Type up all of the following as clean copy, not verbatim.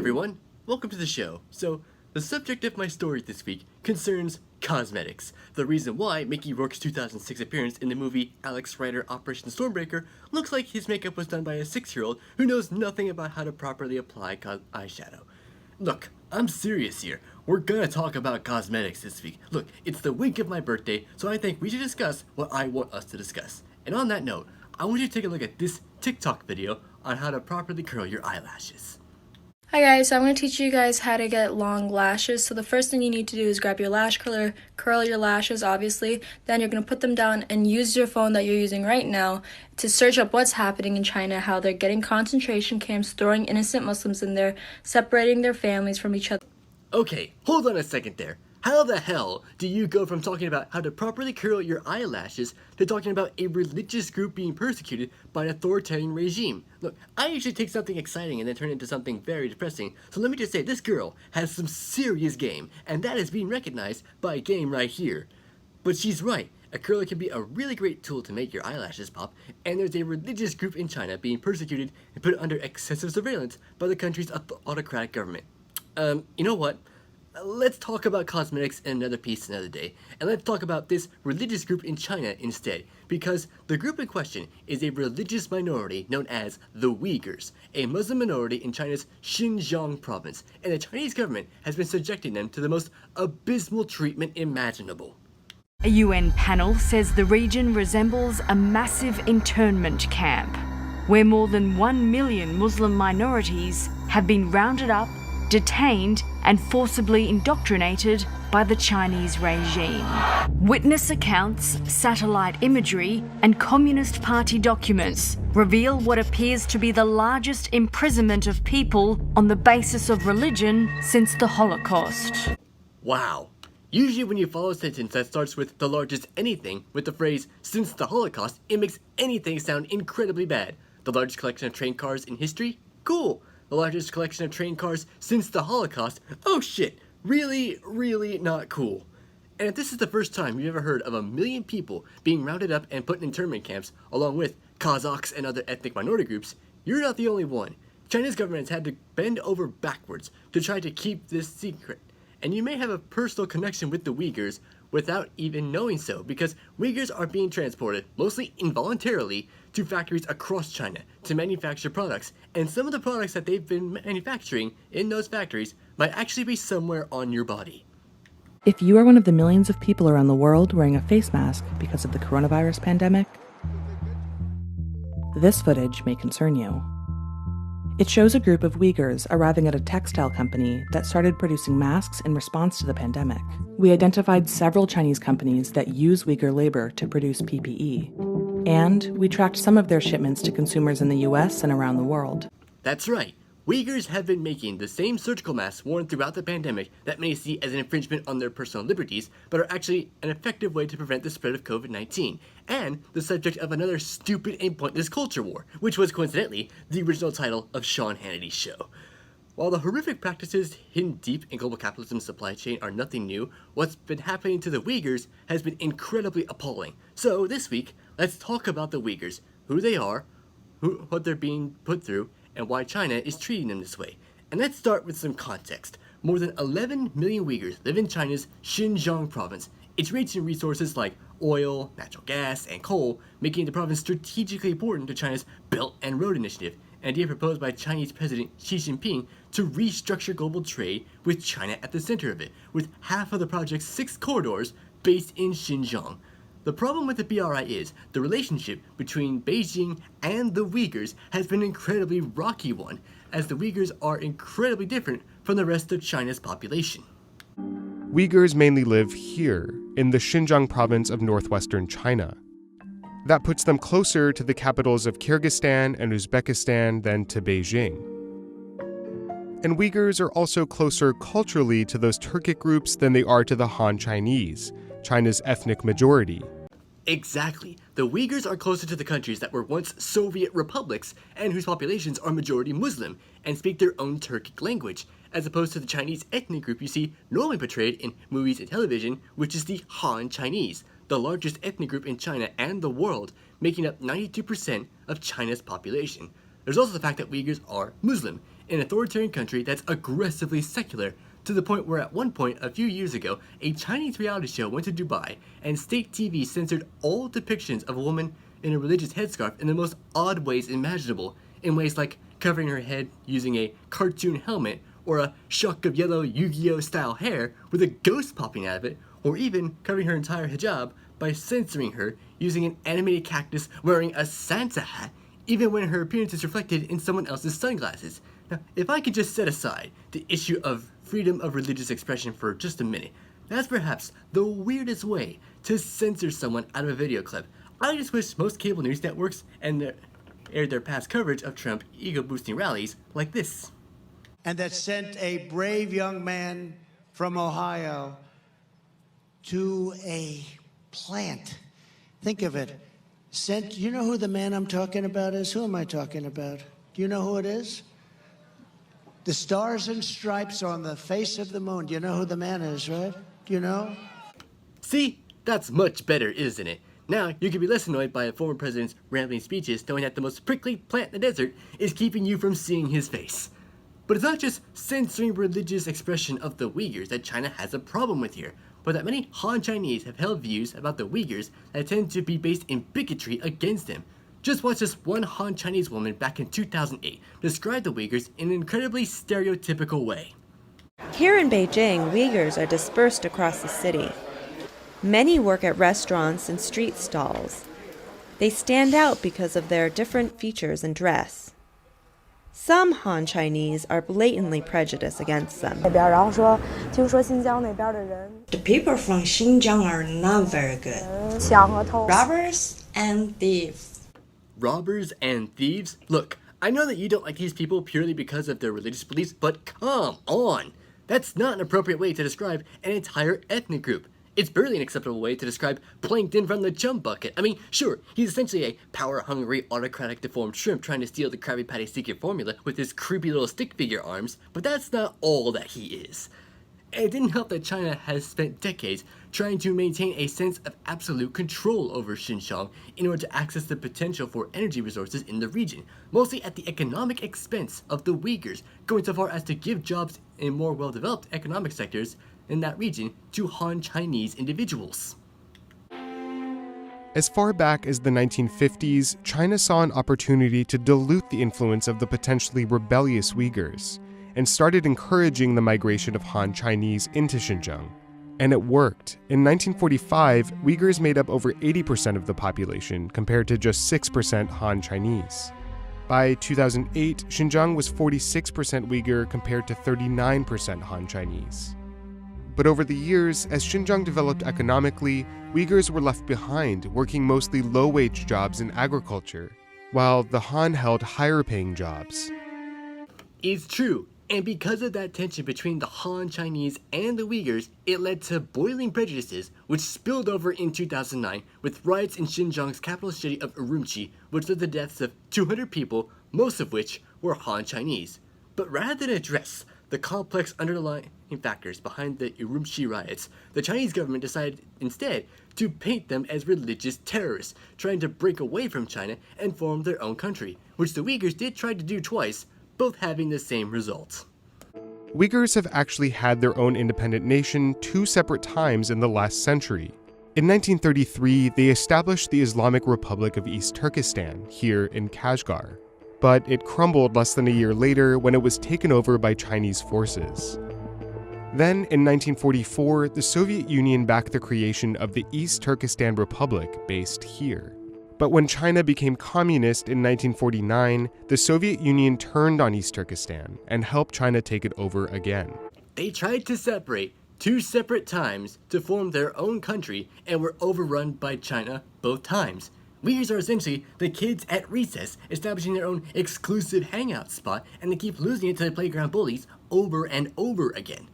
everyone, welcome to the show. So, the subject of my story this week concerns cosmetics. The reason why Mickey Rourke's 2006 appearance in the movie Alex Rider Operation Stormbreaker looks like his makeup was done by a 6-year-old who knows nothing about how to properly apply eyeshadow. Look, I'm serious here. We're gonna talk about cosmetics this week. Look, it's the week of my birthday, so I think we should discuss what I want us to discuss. And on that note, I want you to take a look at this TikTok video on how to properly curl your eyelashes. Hi guys, so I'm going to teach you guys how to get long lashes. So the first thing you need to do is grab your lash curler, curl your lashes obviously, then you're going to put them down and use your phone that you're using right now to search up what's happening in China, how they're getting concentration camps, throwing innocent Muslims in there, separating their families from each other. Okay, hold on a second there. How the hell do you go from talking about how to properly curl your eyelashes to talking about a religious group being persecuted by an authoritarian regime? Look, I usually take something exciting and then turn it into something very depressing, so let me just say this girl has some serious game, and that is being recognized by a game right here. But she's right, a curler can be a really great tool to make your eyelashes pop, and there's a religious group in China being persecuted and put under excessive surveillance by the country's autocratic government. You know what? Let's talk about cosmetics in another piece another day, and let's talk about this religious group in China instead, because the group in question is a religious minority known as the Uighurs, a Muslim minority in China's Xinjiang province, and the Chinese government has been subjecting them to the most abysmal treatment imaginable. A UN panel says the region resembles a massive internment camp, where more than 1 million Muslim minorities have been rounded up, detained and forcibly indoctrinated by the Chinese regime. Witness accounts, satellite imagery and Communist Party documents reveal what appears to be the largest imprisonment of people on the basis of religion since the Holocaust. Wow. Usually when you follow a sentence that starts with the largest anything with the phrase since the Holocaust, it makes anything sound incredibly bad. The largest collection of train cars in history? Cool. The largest collection of train cars since the Holocaust? Oh shit, really not cool. And if this is the first time you've ever heard of 1 million people being rounded up and put in internment camps, along with Kazakhs and other ethnic minority groups, you're not the only one. China's government has had to bend over backwards to try to keep this secret. And you may have a personal connection with the Uyghurs without even knowing so, because Uyghurs are being transported, mostly involuntarily, to factories across China to manufacture products, and some of the products that they've been manufacturing in those factories might actually be somewhere on your body. If you are one of the millions of people around the world wearing a face mask because of the coronavirus pandemic, this footage may concern you. It shows a group of Uyghurs arriving at a textile company that started producing masks in response to the pandemic. We identified several Chinese companies that use Uyghur labor to produce PPE, and we tracked some of their shipments to consumers in the US and around the world. That's right. Uyghurs have been making the same surgical masks worn throughout the pandemic that many see as an infringement on their personal liberties, but are actually an effective way to prevent the spread of COVID-19, and the subject of another stupid and pointless culture war, which was coincidentally the original title of Sean Hannity's show. While the horrific practices hidden deep in global capitalism's supply chain are nothing new, what's been happening to the Uyghurs has been incredibly appalling. So this week, let's talk about the Uyghurs, who they are, what they're being put through, and why China is treating them this way. And let's start with some context. More than 11 million Uyghurs live in China's Xinjiang province. It's rich in resources like oil, natural gas, and coal, making the province strategically important to China's Belt and Road Initiative, an idea proposed by Chinese President Xi Jinping to restructure global trade with China at the center of it, with half of the project's 6 corridors based in Xinjiang. The problem with the BRI is the relationship between Beijing and the Uyghurs has been an incredibly rocky one, as the Uyghurs are incredibly different from the rest of China's population. Uyghurs mainly live here, in the Xinjiang province of northwestern China. That puts them closer to the capitals of Kyrgyzstan and Uzbekistan than to Beijing. And Uyghurs are also closer culturally to those Turkic groups than they are to the Han Chinese, China's ethnic majority. Exactly. The Uyghurs are closer to the countries that were once Soviet republics and whose populations are majority Muslim and speak their own Turkic language, as opposed to the Chinese ethnic group you see normally portrayed in movies and television, which is the Han Chinese, the largest ethnic group in China and the world, making up 92% of China's population. There's also the fact that Uyghurs are Muslim, an authoritarian country that's aggressively secular, to the point where at one point, a few years ago, a Chinese reality show went to Dubai, and state TV censored all depictions of a woman in a religious headscarf in the most odd ways imaginable, in ways like covering her head using a cartoon helmet, or a shock of yellow Yu-Gi-Oh style hair with a ghost popping out of it, or even covering her entire hijab by censoring her using an animated cactus wearing a Santa hat, even when her appearance is reflected in someone else's sunglasses. Now, if I could just set aside the issue of freedom of religious expression for just a minute, that's perhaps the weirdest way to censor someone out of a video clip. I just wish most cable news networks aired their past coverage of Trump ego-boosting rallies like this. And that sent a brave young man from Ohio to a plant. Think of it. You know who the man I'm talking about is? Who am I talking about? Do you know who it is? The stars and stripes on the face of the moon. Do you know who the man is, right? Do you know? See? That's much better, isn't it? Now, you can be less annoyed by a former president's rambling speeches knowing that the most prickly plant in the desert is keeping you from seeing his face. But it's not just censoring religious expression of the Uyghurs that China has a problem with here, but that many Han Chinese have held views about the Uyghurs that tend to be based in bigotry against them. Just watch this one Han Chinese woman back in 2008 describe the Uyghurs in an incredibly stereotypical way. Here in Beijing, Uyghurs are dispersed across the city. Many work at restaurants and street stalls. They stand out because of their different features and dress. Some Han Chinese are blatantly prejudiced against them. The people from Xinjiang are not very good. Robbers and thieves. Robbers and thieves? Look, I know that you don't like these people purely because of their religious beliefs, but come on! That's not an appropriate way to describe an entire ethnic group. It's barely an acceptable way to describe Plankton from the chum bucket. I mean, sure, he's essentially a power-hungry, autocratic, deformed shrimp trying to steal the Krabby Patty secret formula with his creepy little stick figure arms, but that's not all that he is. And it didn't help that China has spent decades trying to maintain a sense of absolute control over Xinjiang in order to access the potential for energy resources in the region, mostly at the economic expense of the Uyghurs, going so far as to give jobs in more well-developed economic sectors in that region to Han Chinese individuals. As far back as the 1950s, China saw an opportunity to dilute the influence of the potentially rebellious Uyghurs, and started encouraging the migration of Han Chinese into Xinjiang. And it worked. In 1945, Uyghurs made up over 80% of the population, compared to just 6% Han Chinese. By 2008, Xinjiang was 46% Uyghur compared to 39% Han Chinese. But over the years, as Xinjiang developed economically, Uyghurs were left behind, working mostly low-wage jobs in agriculture, while the Han held higher-paying jobs. It's true, and because of that tension between the Han Chinese and the Uyghurs, it led to boiling prejudices, which spilled over in 2009 with riots in Xinjiang's capital city of Urumqi, which led to the deaths of 200 people, most of which were Han Chinese. But rather than address the complex underlying factors behind the Urumqi riots, the Chinese government decided instead to paint them as religious terrorists, trying to break away from China and form their own country, which the Uyghurs did try to do twice, both having the same result. Uyghurs have actually had their own independent nation 2 separate times in the last century. In 1933, they established the Islamic Republic of East Turkestan, here in Kashgar. But it crumbled less than a year later when it was taken over by Chinese forces. Then, in 1944, the Soviet Union backed the creation of the East Turkestan Republic, based here. But when China became communist in 1949, the Soviet Union turned on East Turkestan and helped China take it over again. They tried to separate 2 separate times to form their own country and were overrun by China both times. Uyghurs are essentially the kids at recess, establishing their own exclusive hangout spot, and they keep losing it to the playground bullies over and over again.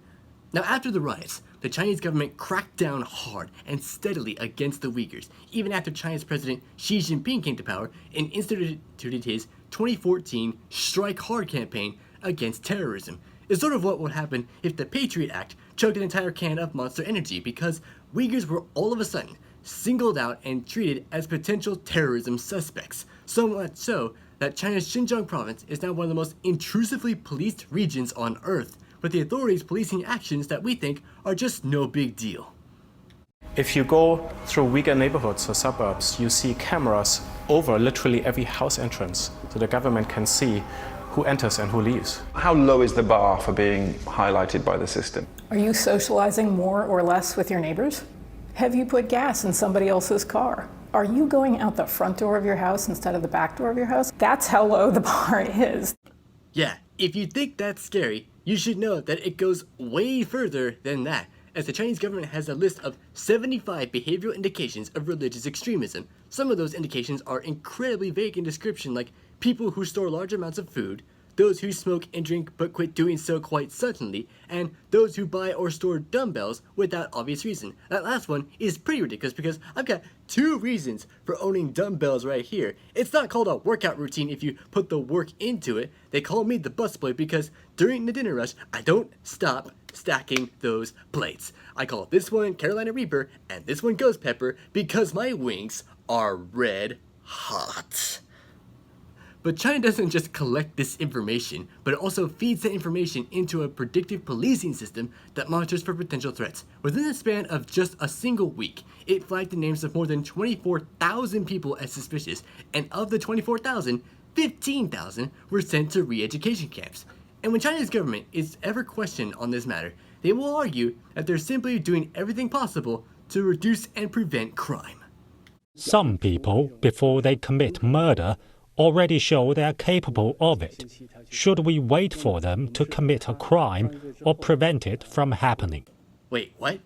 Now, after the riots, the Chinese government cracked down hard and steadily against the Uyghurs, even after China's President Xi Jinping came to power and instituted his 2014 Strike Hard campaign against terrorism. It's sort of what would happen if the Patriot Act chugged an entire can of Monster Energy, because Uyghurs were all of a sudden singled out and treated as potential terrorism suspects, so much so that China's Xinjiang province is now one of the most intrusively policed regions on Earth, with the authorities policing actions that we think are just no big deal. If you go through Uyghur neighborhoods or suburbs, you see cameras over literally every house entrance, so the government can see who enters and who leaves. How low is the bar for being highlighted by the system? Are you socializing more or less with your neighbors? Have you put gas in somebody else's car? Are you going out the front door of your house instead of the back door of your house? That's how low the bar is. Yeah, if you think that's scary, you should know that it goes way further than that, as the Chinese government has a list of 75 behavioral indications of religious extremism. Some of those indications are incredibly vague in description, like people who store large amounts of food, those who smoke and drink but quit doing so quite suddenly, and those who buy or store dumbbells without obvious reason. That last one is pretty ridiculous because I've got 2 reasons for owning dumbbells right here. It's not called a workout routine if you put the work into it. They call me the busboy because during the dinner rush, I don't stop stacking those plates. I call this one Carolina Reaper and this one Ghost Pepper because my wings are red hot. But China doesn't just collect this information, but it also feeds that information into a predictive policing system that monitors for potential threats. Within the span of just a single week, it flagged the names of more than 24,000 people as suspicious, and of the 24,000, 15,000 were sent to re-education camps. And when China's government is ever questioned on this matter, they will argue that they're simply doing everything possible to reduce and prevent crime. Some people, before they commit murder, already show they are capable of it. Should we wait for them to commit a crime or prevent it from happening? Wait, what?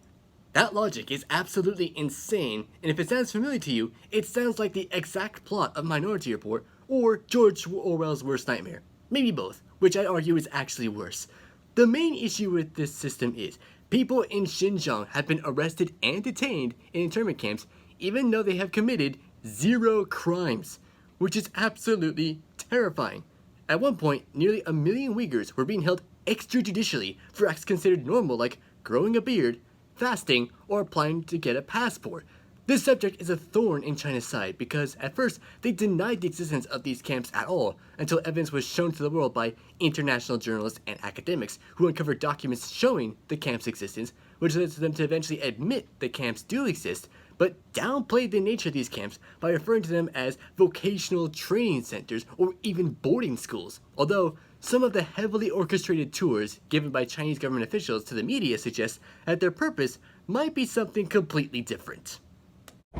That logic is absolutely insane, and if it sounds familiar to you, it sounds like the exact plot of Minority Report or George Orwell's Worst Nightmare. Maybe both, which I argue is actually worse. The main issue with this system is people in Xinjiang have been arrested and detained in internment camps even though they have committed 0 crimes, which is absolutely terrifying. At one point, nearly 1 million Uyghurs were being held extrajudicially for acts considered normal like growing a beard, fasting, or applying to get a passport. This subject is a thorn in China's side because at first they denied the existence of these camps at all until evidence was shown to the world by international journalists and academics who uncovered documents showing the camp's existence, which led to them to eventually admit the camps do exist, but downplayed the nature of these camps by referring to them as vocational training centers or even boarding schools, although some of the heavily orchestrated tours given by Chinese government officials to the media suggest that their purpose might be something completely different.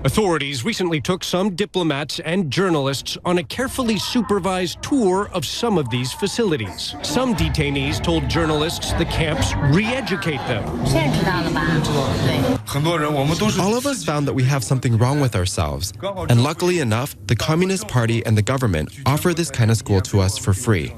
Authorities recently took some diplomats and journalists on a carefully supervised tour of some of these facilities. Some detainees told journalists the camps re-educate them. All of us found that we have something wrong with ourselves. And luckily enough, the Communist Party and the government offer this kind of school to us for free.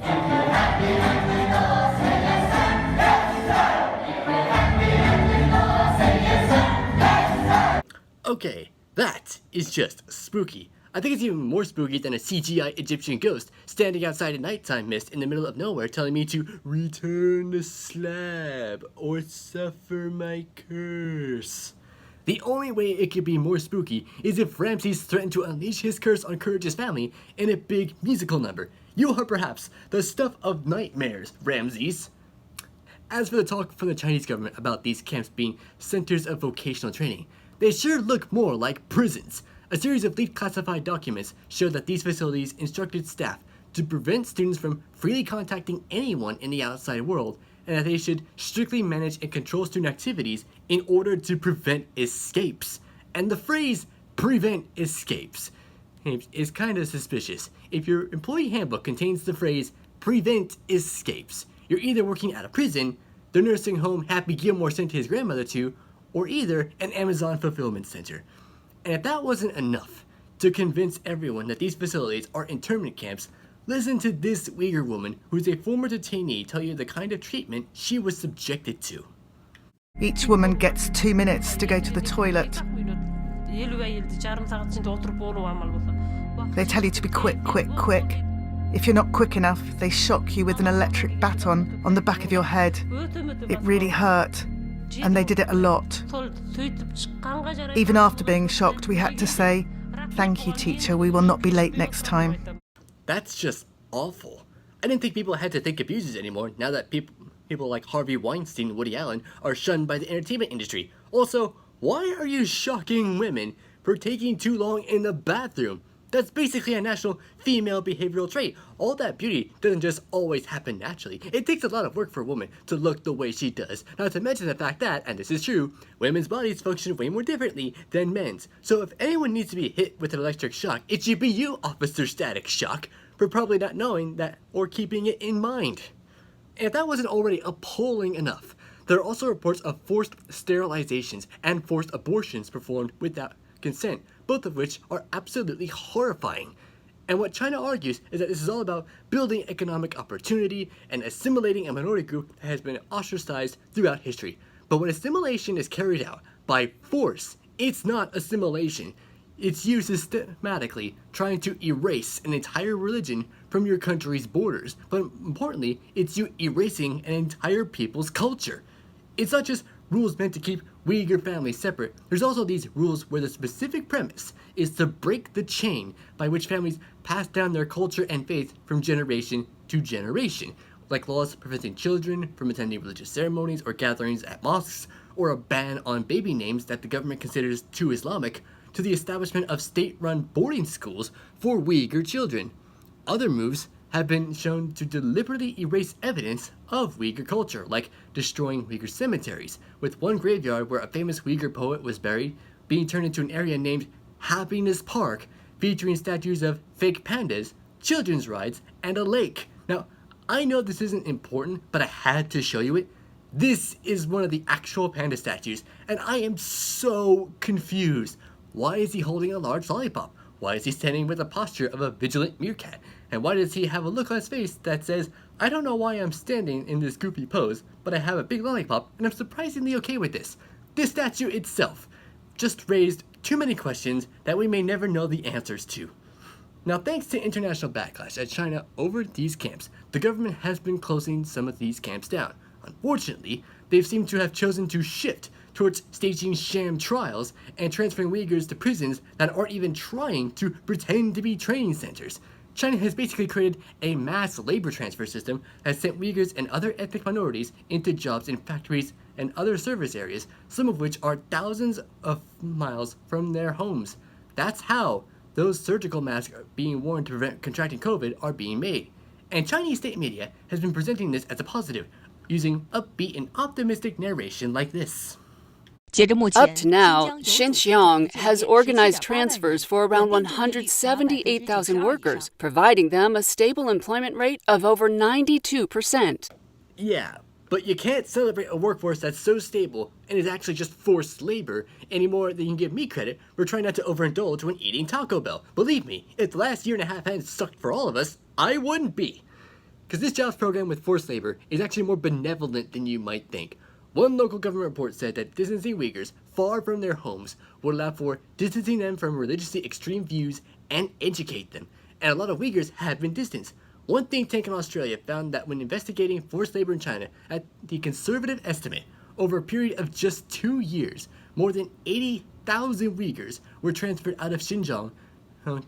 Okay, that is just spooky. I think it's even more spooky than a CGI Egyptian ghost standing outside at nighttime mist in the middle of nowhere telling me to return the slab or suffer my curse. The only way it could be more spooky is if Ramses threatened to unleash his curse on Courage's family in a big musical number. You are perhaps the stuff of nightmares, Ramses. As for the talk from the Chinese government about these camps being centers of vocational training, they sure look more like prisons. A series of leaked classified documents show that these facilities instructed staff to prevent students from freely contacting anyone in the outside world, and that they should strictly manage and control student activities in order to prevent escapes. And the phrase, prevent escapes, is kind of suspicious. If your employee handbook contains the phrase, prevent escapes, you're either working at a prison, the nursing home Happy Gilmore sent his grandmother to, or either an Amazon fulfillment center. And if that wasn't enough to convince everyone that these facilities are internment camps, listen to this Uyghur woman who's a former detainee tell you the kind of treatment she was subjected to. Each woman gets 2 minutes to go to the toilet. They tell you to be quick, quick, quick. If you're not quick enough, they shock you with an electric baton on the back of your head. It really hurt. And they did it a lot. Even after being shocked, we had to say, "Thank you, teacher, we will not be late next time." That's just awful. I didn't think people had to think abusers anymore now that people like Harvey Weinstein and Woody Allen are shunned by the entertainment industry. Also, why are you shocking women for taking too long in the bathroom? That's basically a national female behavioral trait. All that beauty doesn't just always happen naturally. It takes a lot of work for a woman to look the way she does. Not to mention the fact that, and this is true, women's bodies function way more differently than men's. So if anyone needs to be hit with an electric shock, it should be you, Officer Static Shock, for probably not knowing that or keeping it in mind. And if that wasn't already appalling enough, there are also reports of forced sterilizations and forced abortions performed without consent, both of which are absolutely horrifying. And what China argues is that this is all about building economic opportunity and assimilating a minority group that has been ostracized throughout history. But when assimilation is carried out by force, it's not assimilation. It's you systematically trying to erase an entire religion from your country's borders. But importantly, it's you erasing an entire people's culture. It's not just rules meant to keep Uyghur families separate. There's also these rules where the specific premise is to break the chain by which families pass down their culture and faith from generation to generation, like laws preventing children from attending religious ceremonies or gatherings at mosques, or a ban on baby names that the government considers too Islamic, to the establishment of state-run boarding schools for Uyghur children. Other moves have been shown to deliberately erase evidence of Uyghur culture, like destroying Uyghur cemeteries, with one graveyard where a famous Uyghur poet was buried being turned into an area named Happiness Park, featuring statues of fake pandas, children's rides, and a lake. Now, I know this isn't important, but I had to show you it. This is one of the actual panda statues, and I am so confused. Why is he holding a large lollipop? Why is he standing with the posture of a vigilant meerkat? And why does he have a look on his face that says, I don't know why I'm standing in this goofy pose, but I have a big lollipop and I'm surprisingly okay with this. This statue itself just raised too many questions that we may never know the answers to. Now, thanks to international backlash at China over these camps, the government has been closing some of these camps down. Unfortunately, they've seemed to have chosen to shift towards staging sham trials and transferring Uyghurs to prisons that aren't even trying to pretend to be training centers. China has basically created a mass labor transfer system that sent Uyghurs and other ethnic minorities into jobs in factories and other service areas, some of which are thousands of miles from their homes. That's how those surgical masks being worn to prevent contracting COVID are being made. And Chinese state media has been presenting this as a positive, using upbeat and optimistic narration like this. Up to now, Xinjiang has organized transfers for around 178,000 workers, providing them a stable employment rate of over 92%. Yeah, but you can't celebrate a workforce that's so stable and is actually just forced labor any more than you can give me credit for trying not to overindulge when eating Taco Bell. Believe me, if the last year and a half hadn't sucked for all of us, I wouldn't be. Because this jobs program with forced labor is actually more benevolent than you might think. One local government report said that distancing Uyghurs far from their homes would allow for distancing them from religiously extreme views and educate them. And a lot of Uyghurs have been distanced. One think tank in Australia found that when investigating forced labor in China, at the conservative estimate, over a period of just 2 years, more than 80,000 Uyghurs were transferred out of Xinjiang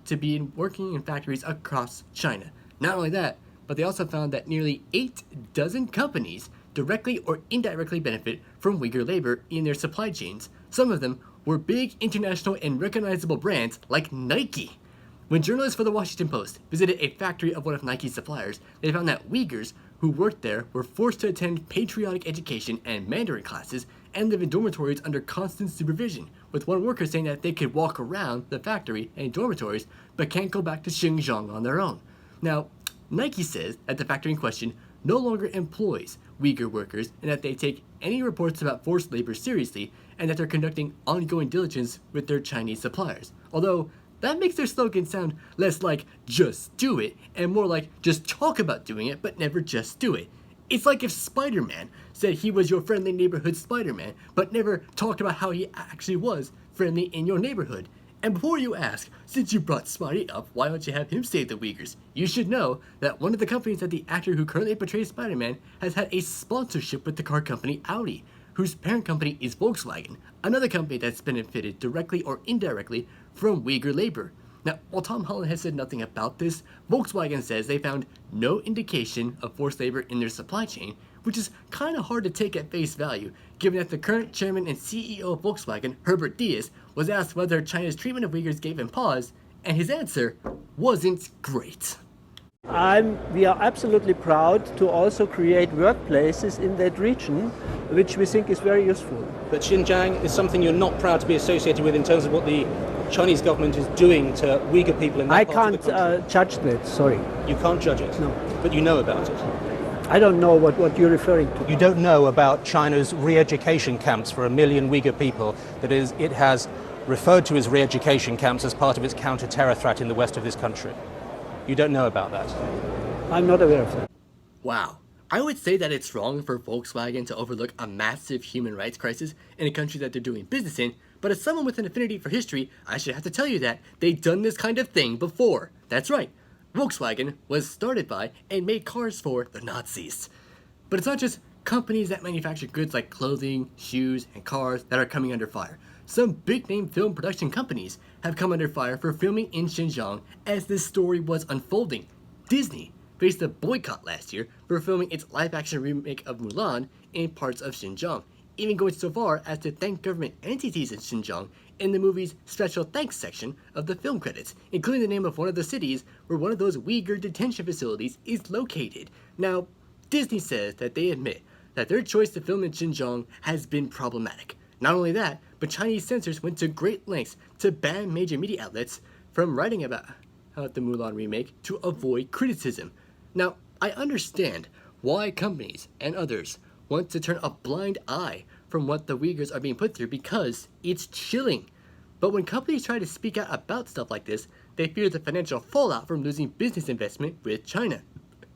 to be working in factories across China. Not only that, but they also found that nearly 8 dozen companies directly or indirectly benefit from Uyghur labor in their supply chains. Some of them were big international and recognizable brands like Nike. When journalists for the Washington Post visited a factory of one of Nike's suppliers, they found that Uyghurs who worked there were forced to attend patriotic education and Mandarin classes and live in dormitories under constant supervision, with one worker saying that they could walk around the factory and dormitories but can't go back to Xinjiang on their own. Now, Nike says that the factory in question no longer employs Uyghur workers and that they take any reports about forced labor seriously and that they're conducting ongoing diligence with their Chinese suppliers. Although, that makes their slogan sound less like just do it and more like just talk about doing it but never just do it. It's like if Spider-Man said he was your friendly neighborhood Spider-Man but never talked about how he actually was friendly in your neighborhood. And before you ask, since you brought Spidey up, why don't you have him save the Uyghurs? You should know that one of the companies that the actor who currently portrays Spider-Man has had a sponsorship with the car company Audi, whose parent company is Volkswagen, another company that's benefited directly or indirectly from Uyghur labor. Now, while Tom Holland has said nothing about this, Volkswagen says they found no indication of forced labor in their supply chain, which is kind of hard to take at face value, given that the current chairman and CEO of Volkswagen, Herbert Diess, was asked whether China's treatment of Uyghurs gave him pause, and his answer wasn't great. We are absolutely proud to also create workplaces in that region, which we think is very useful. But Xinjiang is something you're not proud to be associated with in terms of what the Chinese government is doing to Uyghur people in that I part of the country. can't judge that, sorry. You can't judge it? No. But you know about it? I don't know what you're referring to. You don't know about China's re-education camps for 1 million Uyghur people. That is, it has referred to as re-education camps as part of its counter-terror threat in the west of this country. You don't know about that? I'm not aware of that. Wow. I would say that it's wrong for Volkswagen to overlook a massive human rights crisis in a country that they're doing business in, but as someone with an affinity for history, I should have to tell you that they've done this kind of thing before. That's right. Volkswagen was started by and made cars for the Nazis. But it's not just companies that manufacture goods like clothing, shoes, and cars that are coming under fire. Some big-name film production companies have come under fire for filming in Xinjiang as this story was unfolding. Disney faced a boycott last year for filming its live-action remake of Mulan in parts of Xinjiang, even going so far as to thank government entities in Xinjiang in the movie's special thanks section of the film credits, including the name of one of the cities where one of those Uyghur detention facilities is located. Now, Disney says that they admit that their choice to film in Xinjiang has been problematic. Not only that, but Chinese censors went to great lengths to ban major media outlets from writing about the Mulan remake to avoid criticism. Now, I understand why companies and others want to turn a blind eye from what the Uyghurs are being put through because it's chilling. But when companies try to speak out about stuff like this, they fear the financial fallout from losing business investment with China.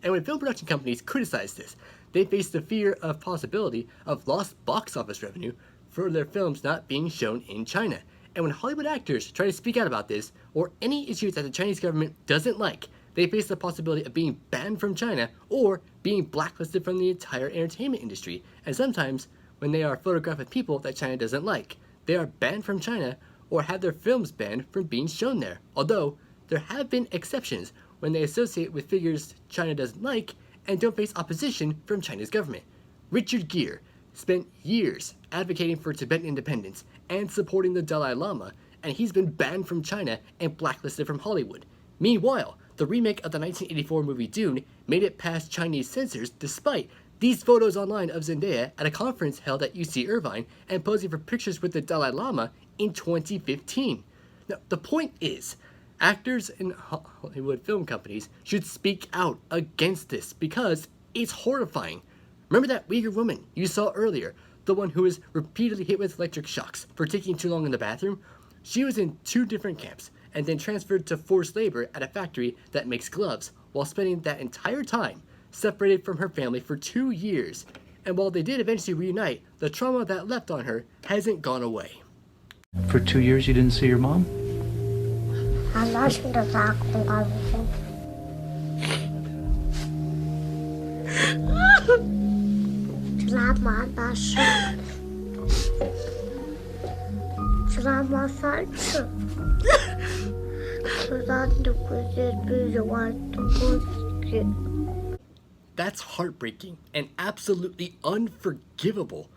And when film production companies criticize this, they face the fear of possibility of lost box office revenue for their films not being shown in China. And when Hollywood actors try to speak out about this, or any issues that the Chinese government doesn't like, they face the possibility of being banned from China or being blacklisted from the entire entertainment industry. And sometimes, when they are photographed with people that China doesn't like, they are banned from China or have their films banned from being shown there. Although, there have been exceptions when they associate with figures China doesn't like and don't face opposition from China's government. Richard Gere spent years advocating for Tibetan independence and supporting the Dalai Lama, and he's been banned from China and blacklisted from Hollywood. Meanwhile, the remake of the 1984 movie Dune made it past Chinese censors despite these photos online of Zendaya at a conference held at UC Irvine and posing for pictures with the Dalai Lama in 2015. Now, the point is, actors and Hollywood film companies should speak out against this because it's horrifying. Remember that Uyghur woman you saw earlier, the one who was repeatedly hit with electric shocks for taking too long in the bathroom? She was in 2 different camps and then transferred to forced labor at a factory that makes gloves while spending that entire time separated from her family for 2 years. And while they did eventually reunite, the trauma that left on her hasn't gone away. For 2 years you didn't see your mom? That's heartbreaking and absolutely unforgivable.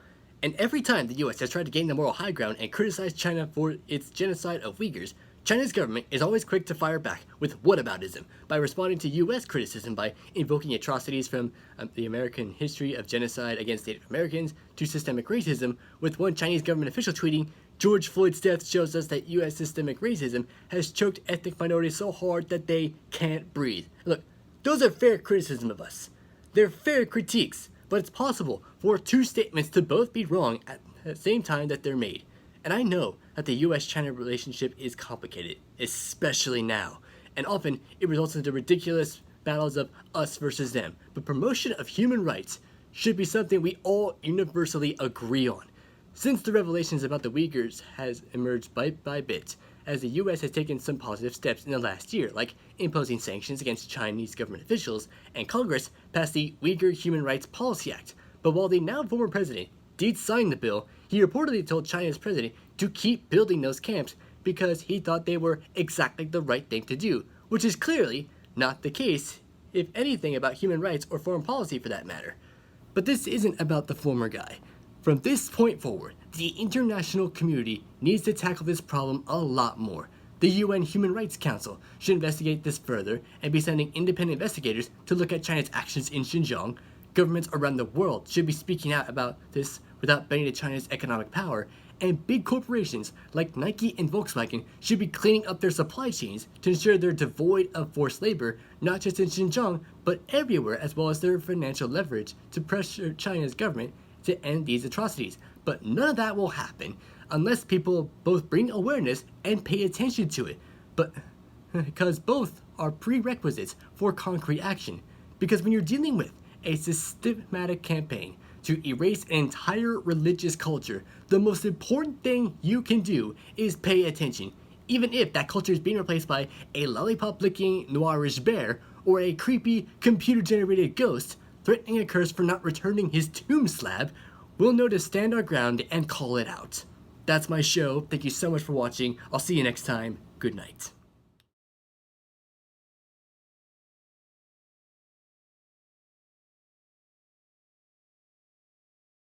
And every time the US has tried to gain the moral high ground and criticize China for its genocide of Uyghurs, China's government is always quick to fire back with whataboutism by responding to US criticism by invoking atrocities from the American history of genocide against Native Americans to systemic racism, with one Chinese government official tweeting, "George Floyd's death shows us that US systemic racism has choked ethnic minorities so hard that they can't breathe." Look, those are fair criticism of us. They're fair critiques, but it's possible for 2 statements to both be wrong at the same time that they're made. And I know that the US-China relationship is complicated, especially now, and often it results into ridiculous battles of us versus them. But promotion of human rights should be something we all universally agree on. Since the revelations about the Uyghurs has emerged bit by bit, as the US has taken some positive steps in the last year, like imposing sanctions against Chinese government officials, and Congress passed the Uyghur Human Rights Policy Act. But while the now former president did sign the bill, he reportedly told China's president to keep building those camps because he thought they were exactly the right thing to do, which is clearly not the case, if anything, about human rights or foreign policy for that matter. But this isn't about the former guy. From this point forward, the international community needs to tackle this problem a lot more. The UN Human Rights Council should investigate this further and be sending independent investigators to look at China's actions in Xinjiang. Governments around the world should be speaking out about this without bending to China's economic power, and big corporations like Nike and Volkswagen should be cleaning up their supply chains to ensure they're devoid of forced labor, not just in Xinjiang, but everywhere, as well as their financial leverage to pressure China's government to end these atrocities. But none of that will happen unless people both bring awareness and pay attention to it. But because both are prerequisites for concrete action. Because when you're dealing with a systematic campaign to erase an entire religious culture, the most important thing you can do is pay attention, even if that culture is being replaced by a lollipop-licking noirish bear or a creepy computer-generated ghost threatening a curse for not returning his tomb slab. We'll know to stand our ground and call it out. That's my show. Thank you so much for watching. I'll see you next time. Good night.